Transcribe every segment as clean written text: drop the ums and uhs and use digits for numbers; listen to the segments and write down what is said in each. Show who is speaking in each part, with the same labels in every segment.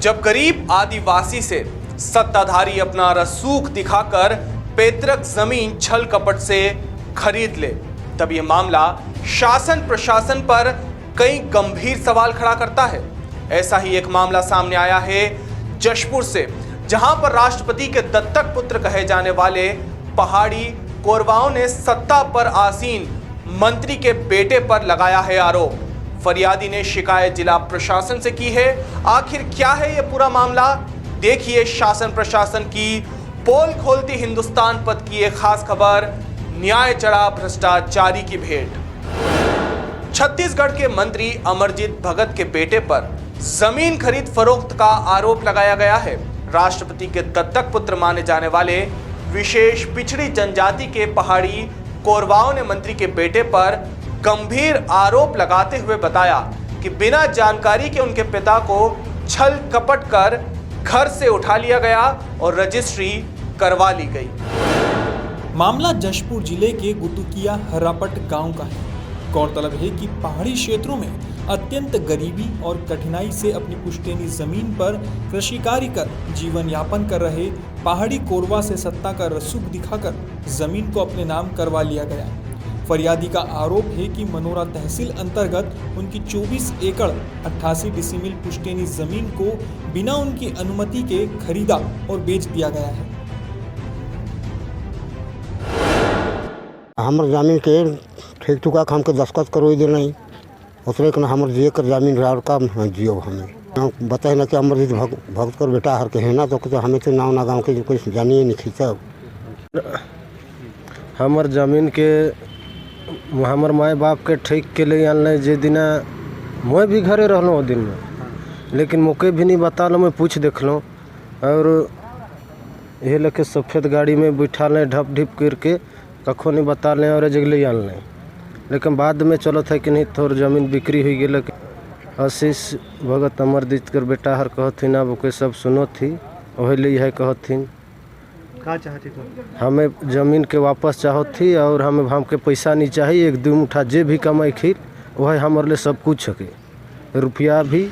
Speaker 1: जब गरीब आदिवासी से सत्ताधारी अपना रसूख दिखाकर पैतृक जमीन छल कपट से खरीद ले, तब यह मामला शासन प्रशासन पर कई गंभीर सवाल खड़ा करता है। ऐसा ही एक मामला सामने आया है जशपुर से, जहां पर राष्ट्रपति के दत्तक पुत्र कहे जाने वाले पहाड़ी कोरवाओं ने सत्ता पर आसीन मंत्री के बेटे पर लगाया है आरोप। फरियादी ने शिकायत जिला प्रशासन से की है। आखिर क्या है यह पूरा मामला, देखिए शासन प्रशासन की पोल खोलती हिंदुस्तान पद की एक खास खबर, न्याय चढ़ा भ्रष्टाचारी की भेंट। छत्तीसगढ़ के मंत्री अमरजीत भगत के बेटे पर जमीन खरीद फरोख्त का आरोप लगाया गया है। राष्ट्रपति के दत्तक पुत्र माने जाने वाले विशेष पिछड़ी जनजाति के पहाड़ी कोरवाओं ने मंत्री के बेटे पर गंभीर आरोप लगाते हुए बताया कि बिना जानकारी के उनके पिता को छल कपट कर घर से उठा लिया गया और रजिस्ट्री करवा ली गई।
Speaker 2: मामला जशपुर जिले के गुटुकिया हर्रापट गांव का है। गौरतलब है कि पहाड़ी क्षेत्रों में अत्यंत गरीबी और कठिनाई से अपनी पुश्तैनी जमीन पर कृषि कार्य कर जीवन यापन कर रहे पहाड़ी कोरवा से सत्ता का रसूख दिखाकर जमीन को अपने नाम करवा लिया गया। फरियादी का आरोप है कि मनोरा तहसील अंतर्गत उनकी 24 एकड़ 88 डिसिमिल पुश्तैनी जमीन को बिना उनकी अनुमति के खरीदा और बेच दिया गया है।
Speaker 3: हमर जमीन के ठीक ठुका हमके दस्खत करो दे नहीं उसने कहना हमर जिए कर जमीन रहा का जियो हमें बताए ना कि अमरजीत भगत कर बेटा हर के है ना, तो हमें तो नाव ना गाँव के कोई जानिए नहीं खींचा।
Speaker 4: हमर जमीन के हमर माए बाप के ठीक के लिए आनल जे दिन मैं भी घरे रहलो वो दिन में, लेकिन मौके भी नहीं बताल। मैं पूछ देखलो और ये लेके सफ़ेद गाड़ी में बैठा लें ढप ढिप करके कखो नहीं बता लें और जगले आन लें, लेकिन बाद में चलो था कि नहीं थोड़ जमीन बिक्री हुई गई। आशीष भगत अमरजीत कर बेटा हर कहथिन अब ओके सब सुनो थी वही लिए है कहथिन
Speaker 5: का चाहती तो
Speaker 4: हमें ज़मीन के वापस चाहो थी और हमें हमके पैसा नहीं चाहिए। एक दो मुठा जे भी कमाई खीर वह हमारे लिए सब कुछ है, रुपया भी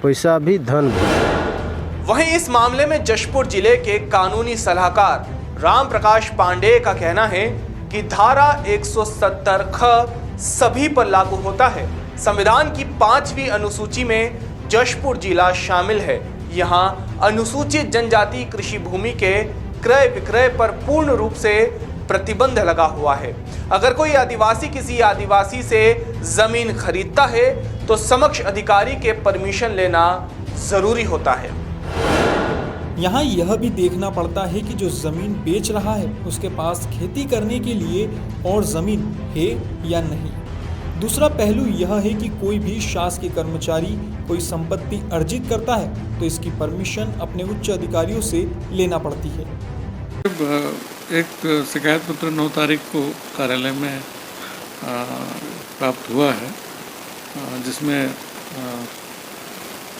Speaker 4: पैसा भी धन भी।
Speaker 1: वहीं इस मामले में जशपुर जिले के कानूनी सलाहकार राम प्रकाश पांडेय का कहना है कि धारा 170 ख सभी पर लागू होता है। संविधान की 5वीं अनुसूची में जशपुर जिला शामिल है। यहाँ अनुसूचित जनजाति कृषि भूमि के क्रय विक्रय पर पूर्ण रूप से प्रतिबंध लगा हुआ है। अगर कोई आदिवासी किसी आदिवासी से जमीन खरीदता है तो समक्ष अधिकारी के परमिशन लेना जरूरी होता है।
Speaker 2: यहाँ यह भी देखना पड़ता है कि जो जमीन बेच रहा है उसके पास खेती करने के लिए और जमीन है या नहीं। दूसरा पहलू यह है कि कोई भी शासकीय कर्मचारी कोई संपत्ति अर्जित करता है तो इसकी परमिशन अपने उच्च अधिकारियों से लेना पड़ती है।
Speaker 6: एक शिकायत पत्र 9 तारीख को कार्यालय में प्राप्त हुआ है, जिसमें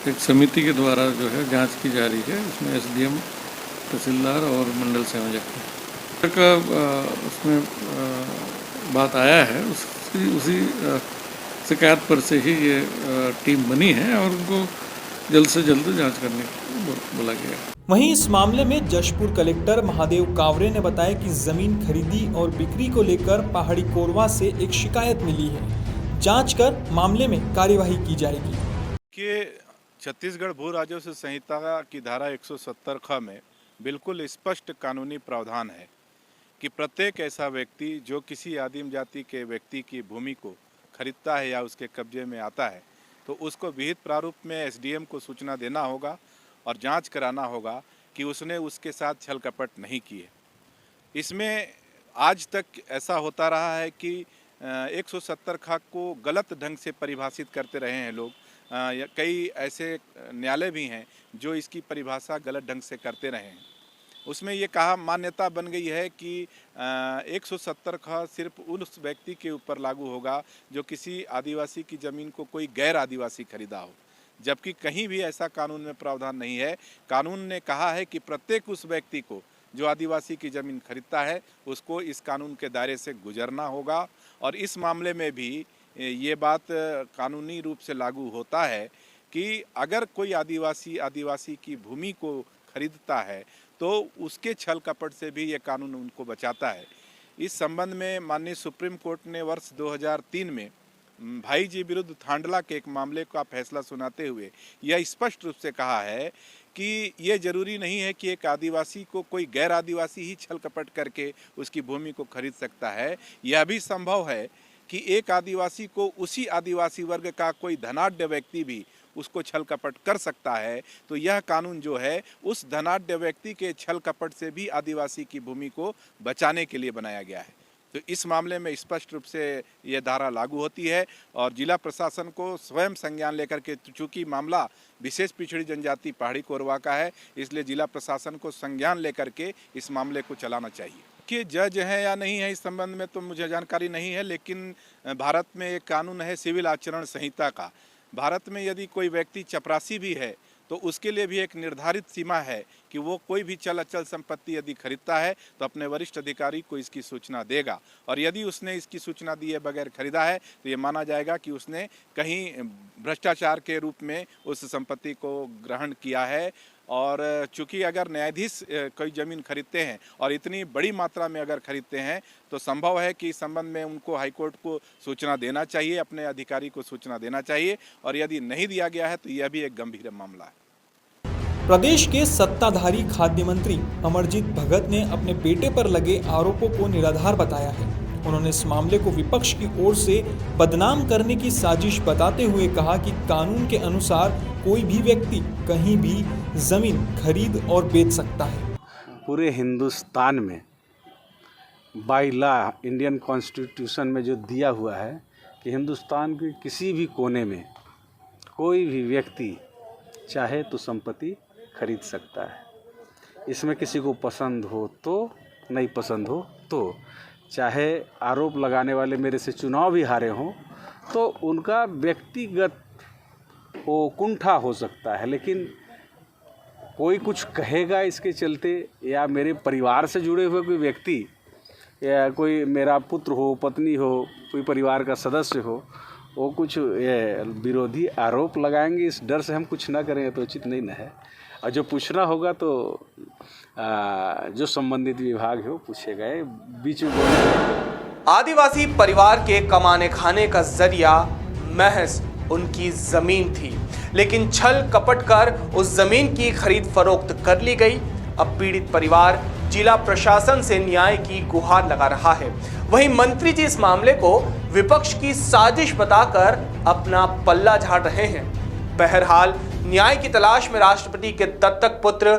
Speaker 6: एक समिति के द्वारा जो है जांच की जा रही है। इसमें एसडीएम, तहसीलदार और मंडल संयोजक का उसमें बात आया है। उसी शिकायत पर से ही ये टीम बनी है और उनको जल्द से जल्द जांच करने को बोला गया।
Speaker 2: वहीं इस मामले में जशपुर कलेक्टर महादेव कावरे ने बताया कि जमीन खरीदी और बिक्री को लेकर पहाड़ी कोरवा से एक शिकायत मिली है। जांच कर मामले में कार्यवाही की जाएगी।
Speaker 7: कि छत्तीसगढ़ भू राजस्व संहिता की धारा 170 ख में बिल्कुल स्पष्ट कानूनी प्रावधान है कि प्रत्येक ऐसा व्यक्ति जो किसी आदिम जाति के व्यक्ति की भूमि को खरीदता है या उसके कब्जे में आता है तो उसको विहित प्रारूप में एसडीएम को सूचना देना होगा और जांच कराना होगा कि उसने उसके साथ छल कपट नहीं किए। इसमें आज तक ऐसा होता रहा है कि 170 ख को गलत ढंग से परिभाषित करते रहे हैं लोग। कई ऐसे न्यायालय भी हैं जो इसकी परिभाषा गलत ढंग से करते रहे हैं। उसमें ये कहा मान्यता बन गई है कि 170 ख सिर्फ उस व्यक्ति के ऊपर लागू होगा जो किसी आदिवासी की ज़मीन को कोई गैर आदिवासी खरीदा हो, जबकि कहीं भी ऐसा कानून में प्रावधान नहीं है। कानून ने कहा है कि प्रत्येक उस व्यक्ति को जो आदिवासी की ज़मीन खरीदता है उसको इस कानून के दायरे से गुजरना होगा। और इस मामले में भी ये बात कानूनी रूप से लागू होता है कि अगर कोई आदिवासी की भूमि को खरीदता है तो उसके छल कपट से भी ये कानून उनको बचाता है। इस संबंध में माननीय सुप्रीम कोर्ट ने वर्ष 2003 में भाई जी विरुद्ध थांडला के एक मामले का फैसला सुनाते हुए यह स्पष्ट रूप से कहा है कि ये जरूरी नहीं है कि एक आदिवासी को कोई गैर आदिवासी ही छल कपट करके उसकी भूमि को खरीद सकता है। यह भी संभव है कि एक आदिवासी को उसी आदिवासी वर्ग का कोई धनाढ्य व्यक्ति भी उसको छल कपट कर सकता है। तो यह कानून जो है उस धनाढ्य व्यक्ति के छल कपट से भी आदिवासी की भूमि को बचाने के लिए बनाया गया है। तो इस मामले में स्पष्ट रूप से यह धारा लागू होती है और जिला प्रशासन को स्वयं संज्ञान लेकर के, चूंकि मामला विशेष पिछड़ी जनजाति पहाड़ी कोरवा का है, इसलिए जिला प्रशासन को संज्ञान लेकर के इस मामले को चलाना चाहिए। कि जज है या नहीं है इस संबंध में तो मुझे जानकारी नहीं है, लेकिन भारत में एक कानून है सिविल आचरण संहिता का। भारत में यदि कोई व्यक्ति चपरासी भी है तो उसके लिए भी एक निर्धारित सीमा है कि वो कोई भी चल अचल संपत्ति यदि खरीदता है तो अपने वरिष्ठ अधिकारी को इसकी सूचना देगा, और यदि उसने इसकी सूचना दिए बगैर खरीदा है तो ये माना जाएगा कि उसने कहीं भ्रष्टाचार के रूप में उस संपत्ति को ग्रहण किया है। और चूंकि अगर न्यायाधीश कोई ज़मीन खरीदते हैं और इतनी बड़ी मात्रा में अगर खरीदते हैं तो संभव है कि इस संबंध में उनको हाईकोर्ट को सूचना देना चाहिए, अपने अधिकारी को सूचना देना चाहिए, और यदि नहीं दिया गया है तो यह भी एक गंभीर मामला है।
Speaker 2: प्रदेश के सत्ताधारी खाद्य मंत्री अमरजीत भगत ने अपने बेटे पर लगे आरोपों को निराधार बताया है। उन्होंने इस मामले को विपक्ष की ओर से बदनाम करने की साजिश बताते हुए कहा कि कानून के अनुसार कोई भी व्यक्ति कहीं भी जमीन खरीद और बेच सकता है।
Speaker 8: पूरे हिंदुस्तान में बाय लॉ इंडियन कॉन्स्टिट्यूशन में जो दिया हुआ है कि हिंदुस्तान के किसी भी कोने में कोई भी व्यक्ति चाहे तो संपत्ति खरीद सकता है। इसमें किसी को पसंद हो तो, नहीं पसंद हो तो, चाहे आरोप लगाने वाले मेरे से चुनाव भी हारे हों तो उनका व्यक्तिगत वो कुंठा हो सकता है, लेकिन कोई कुछ कहेगा इसके चलते, या मेरे परिवार से जुड़े हुए कोई व्यक्ति या कोई मेरा पुत्र हो, पत्नी हो, कोई परिवार का सदस्य हो, वो कुछ विरोधी आरोप लगाएंगे, इस डर से हम कुछ ना करें तो उचित नहीं न है। और जो पूछना होगा तो जो संबंधित विभाग है वो पूछेगा। बीच में
Speaker 1: आदिवासी परिवार के कमाने खाने का जरिया महज उनकी जमीन थी, लेकिन छल कपट कर उस जमीन की खरीद फरोख्त कर ली गई। अब पीड़ित परिवार जिला प्रशासन से न्याय की गुहार लगा रहा है। वहीं मंत्री जी इस मामले को विपक्ष की साजिश बताकर अपना पल्ला झाड़ रहे हैं। बहरहाल न्याय की तलाश में राष्ट्रपति के दत्तक पुत्र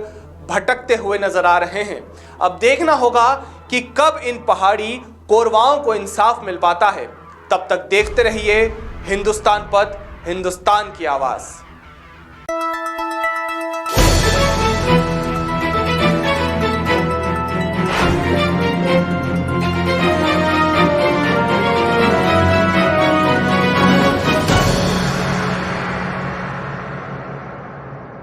Speaker 1: भटकते हुए नजर आ रहे हैं। अब देखना होगा कि कब इन पहाड़ी कोरवाओं को इंसाफ मिल पाता है। तब तक देखते रहिए हिंदुस्तान पथ, हिंदुस्तान की आवाज।